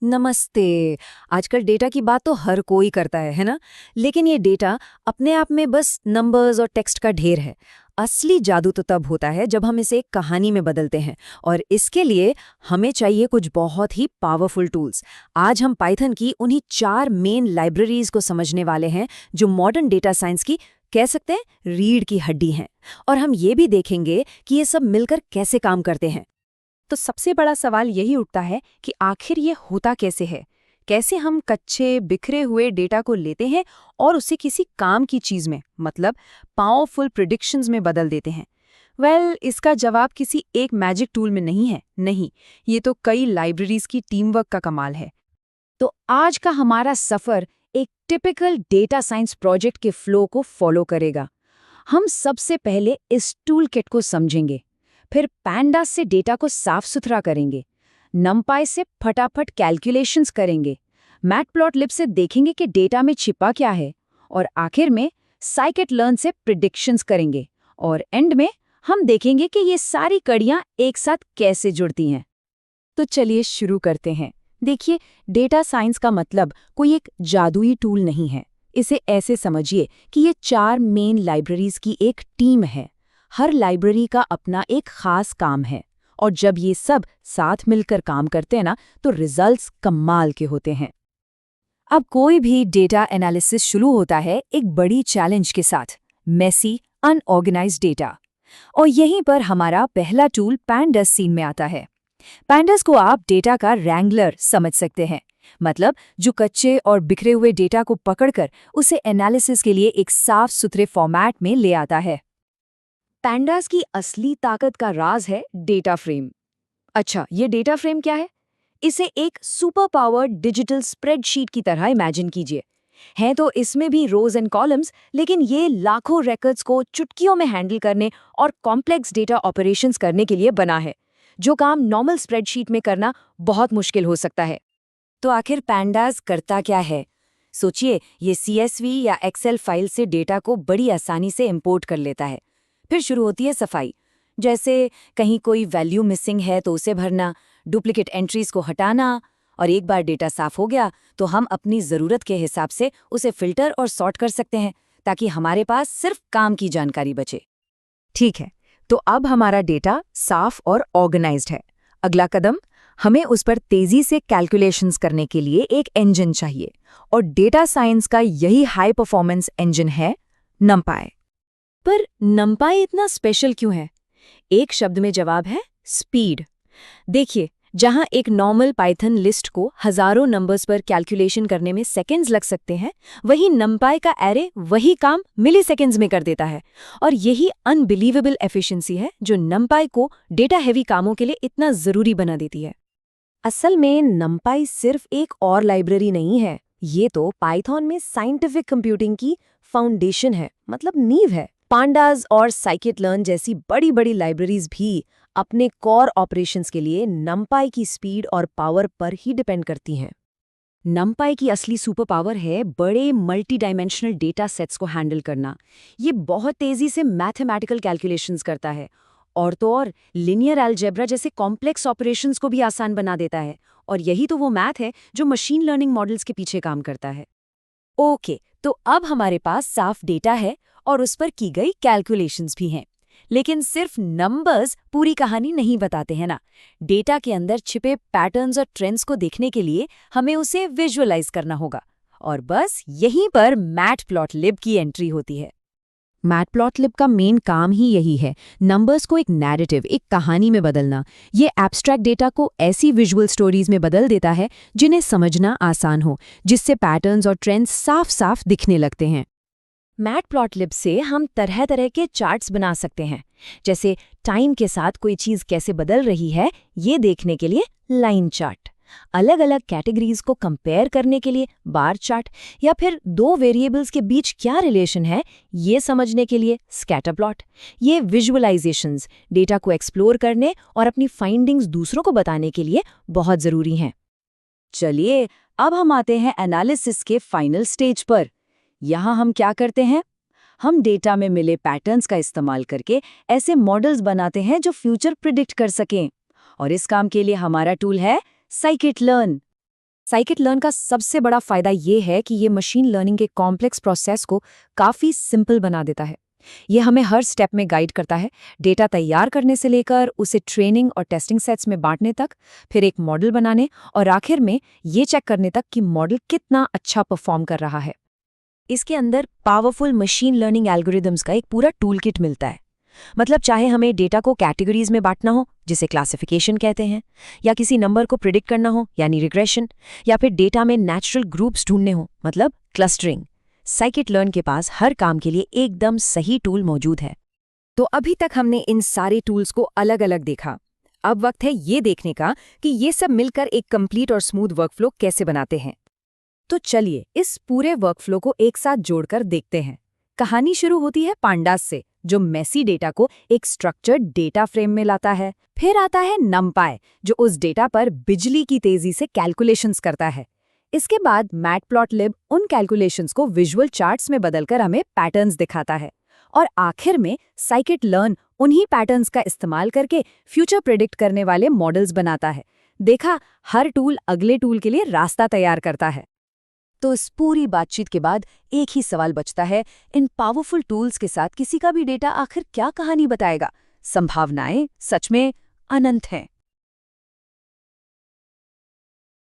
नमस्ते। आजकल डेटा की बात तो हर कोई करता है ना? लेकिन ये डेटा अपने आप में बस नंबर्स और टेक्स्ट का ढेर है। असली जादू तो तब होता है जब हम इसे एक कहानी में बदलते हैं, और इसके लिए हमें चाहिए कुछ बहुत ही पावरफुल टूल्स। आज हम पाइथन की उन्हीं 4 मेन लाइब्रेरीज को समझने वाले हैं जो मॉडर्न डेटा साइंस की कह सकते हैं रीढ़ की हड्डी हैं। और हम ये भी देखेंगे कि ये सब मिलकर कैसे काम करते हैं। तो सबसे बड़ा सवाल यही उठता है कि आखिर ये होता कैसे है। कैसे हम कच्चे बिखरे हुए डेटा को लेते हैं और उसे किसी काम की चीज में, मतलब पावरफुल प्रिडिक्शंस में बदल देते हैं। इसका जवाब किसी एक मैजिक टूल में नहीं है। नहीं, ये तो कई लाइब्रेरीज की टीम वर्क का कमाल है। तो आज का हमारा सफर एक टिपिकल डेटा साइंस प्रोजेक्ट के फ्लो को फॉलो करेगा। हम सबसे पहले इस टूल किट को समझेंगे, फिर पैंडास से डेटा को साफ सुथरा करेंगे, नमपाई से फटाफट कैलकुलेशंस करेंगे, मैटप्लॉटलिब से देखेंगे कि डेटा में छिपा क्या है, और आखिर में साइकिट-लर्न से प्रिडिक्शंस करेंगे। और एंड में हम देखेंगे कि ये सारी कड़ियां एक साथ कैसे जुड़ती हैं। तो चलिए शुरू करते हैं। देखिए, डेटा साइंस का मतलब कोई एक जादुई टूल नहीं है। इसे ऐसे समझिए कि ये 4 मेन लाइब्रेरीज की एक टीम है। हर लाइब्रेरी का अपना एक खास काम है, और जब ये सब साथ मिलकर काम करते हैं ना, तो रिजल्ट्स कमाल के होते हैं। अब कोई भी डेटा एनालिसिस शुरू होता है एक बड़ी चैलेंज के साथ, मेसी अनऑर्गेनाइज्ड डेटा। और यहीं पर हमारा पहला टूल पैंडास सीन में आता है। पैंडास को आप डेटा का रैंगलर समझ सकते हैं, मतलब जो कच्चे और बिखरे हुए डेटा को पकड़कर उसे एनालिसिस के लिए एक साफ सुथरे फॉर्मेट में ले आता है। पैंडास की असली ताकत का राज है डेटा फ्रेम। अच्छा, ये डेटा फ्रेम क्या है? इसे एक सुपर पावर्ड डिजिटल स्प्रेडशीट की तरह इमेजिन कीजिए। हैं तो इसमें भी रोज एंड कॉलम्स, लेकिन ये लाखों रिकॉर्ड्स को चुटकियों में हैंडल करने और कॉम्प्लेक्स डेटा ऑपरेशंस करने के लिए बना है, जो काम नॉर्मल स्प्रेडशीट में करना बहुत मुश्किल हो सकता है। तो आखिर पैंडास करता क्या है? सोचिए, ये CSV या एक्सेल फाइल से डेटा को बड़ी आसानी से इंपोर्ट कर लेता है। फिर शुरू होती है सफाई, जैसे कहीं कोई वैल्यू मिसिंग है तो उसे भरना, डुप्लीकेट एंट्रीज को हटाना। और एक बार डेटा साफ हो गया तो हम अपनी ज़रूरत के हिसाब से उसे फिल्टर और सॉर्ट कर सकते हैं, ताकि हमारे पास सिर्फ काम की जानकारी बचे। ठीक है, तो अब हमारा डेटा साफ और ऑर्गेनाइज्ड है। अगला कदम, हमें उस पर तेजी से कैलकुलेशंस करने के लिए एक इंजन चाहिए, और डेटा साइंस का यही हाई परफॉर्मेंस इंजन है नमपाई। पर नमपाई इतना स्पेशल क्यों है? एक शब्द में जवाब है स्पीड। देखिए, जहां एक नॉर्मल पाइथन लिस्ट को हजारों नंबर्स पर कैलकुलेशन करने में सेकंड्स लग सकते हैं, वही नमपाई का एरे वही काम मिलीसेकंड्स में कर देता है। और यही अनबिलीवेबल एफिशिएंसी है जो नमपाई को डेटा हेवी कामों के लिए इतना जरूरी बना देती है। असल में नमपाई सिर्फ एक और लाइब्रेरी नहीं है, ये तो पाइथन में साइंटिफिक कंप्यूटिंग की फाउंडेशन है, मतलब नींव है। पांडास और साइकिट-लर्न जैसी बड़ी बड़ी लाइब्रेरीज भी अपने कोर ऑपरेशंस के लिए नमपाई की स्पीड और पावर पर ही डिपेंड करती हैं। नमपाई की असली सुपर पावर है बड़े मल्टी डायमेंशनल डेटा सेट्स को हैंडल करना। ये बहुत तेजी से मैथमेटिकल कैलकुलेशंस करता है, और तो और लिनियर अलजेब्रा जैसे कॉम्प्लेक्स ऑपरेशंस को भी आसान बना देता है। और यही तो वो मैथ है जो मशीन लर्निंग मॉडल्स के पीछे काम करता है। ओके, तो अब हमारे पास साफ डेटा है और उस पर की गई कैलकुलेशंस भी हैं। लेकिन सिर्फ नंबर्स पूरी कहानी नहीं बताते हैं ना। डेटा के अंदर छिपे पैटर्न्स और ट्रेंड्स को देखने के लिए हमें उसे विजुअलाइज करना होगा, और बस यहीं पर मैटप्लॉटलिब की एंट्री होती है। मैटप्लॉटलिब का मेन काम ही यही है, नंबर्स को एक नैरेटिव, एक कहानी में बदलना। ये एब्स्ट्रैक्ट डेटा को ऐसी विजुअल स्टोरीज में बदल देता है जिन्हें समझना आसान हो, जिससे पैटर्न्स और ट्रेंड्स साफ साफ दिखने लगते हैं। मैटप्लॉटलिब से हम तरह तरह के चार्ट्स बना सकते हैं, जैसे टाइम के साथ कोई चीज़ कैसे बदल रही है ये देखने के लिए लाइन चार्ट, अलग अलग कैटेगरीज को कंपेयर करने के लिए बार चार्ट, या फिर दो वेरिएबल्स के बीच क्या रिलेशन है ये समझने के लिए स्कैटर प्लॉट। ये विजुअलाइजेशंस डेटा को एक्सप्लोर करने और अपनी फाइंडिंग्स दूसरों को बताने के लिए बहुत ज़रूरी हैं। चलिए, अब हम आते हैं एनालिसिस के फाइनल स्टेज पर। यहाँ हम क्या करते हैं? हम डेटा में मिले पैटर्न्स का इस्तेमाल करके ऐसे मॉडल्स बनाते हैं जो फ्यूचर प्रिडिक्ट कर सकें। और इस काम के लिए हमारा टूल है साइकिट-लर्न। साइकिट लर्न का सबसे बड़ा फायदा ये है कि ये मशीन लर्निंग के कॉम्प्लेक्स प्रोसेस को काफ़ी सिंपल बना देता है। ये हमें हर स्टेप में गाइड करता है, डेटा तैयार करने से लेकर उसे ट्रेनिंग और टेस्टिंग सेट्स में बांटने तक, फिर एक मॉडल बनाने और आखिर में ये चेक करने तक कि मॉडल कितना अच्छा परफॉर्म कर रहा है। इसके अंदर पावरफुल मशीन लर्निंग एल्गोरिदम्स का एक पूरा टूल किट मिलता है। मतलब चाहे हमें डेटा को कैटेगरीज में बांटना हो, जिसे क्लासिफिकेशन कहते हैं, या किसी नंबर को प्रिडिक्ट करना हो यानी रिग्रेशन, या फिर डेटा में नेचुरल ग्रुप्स ढूंढने हो मतलब क्लस्टरिंग, साइकिट लर्न के पास हर काम के लिए एकदम सही टूल मौजूद है। तो अभी तक हमने इन सारे टूल्स को अलग अलग देखा। अब वक्त है ये देखने का कि ये सब मिलकर एक कंप्लीट और स्मूथ वर्कफ्लो कैसे बनाते हैं। तो चलिए इस पूरे वर्कफ्लो को एक साथ जोड़कर देखते हैं। कहानी शुरू होती है पांडास से, जो मेसी डेटा को एक स्ट्रक्चर्ड डेटा फ्रेम में लाता है। फिर आता है नमपाई, जो उस डेटा पर बिजली की तेजी से कैलकुलेशंस करता है। इसके बाद मैटप्लॉटलिब उन कैलकुलेशंस को विजुअल चार्ट्स में बदलकर हमें पैटर्न्स दिखाता है। और आखिर में साइकिट लर्न उन्हीं पैटर्न्स का इस्तेमाल करके फ्यूचर प्रिडिक्ट करने वाले मॉडल्स बनाता है। देखा, हर टूल अगले टूल के लिए रास्ता तैयार करता है। तो इस पूरी बातचीत के बाद एक ही सवाल बचता है, इन पावरफुल टूल्स के साथ किसी का भी डेटा आखिर क्या कहानी बताएगा? संभावनाएं सच में अनंत हैं।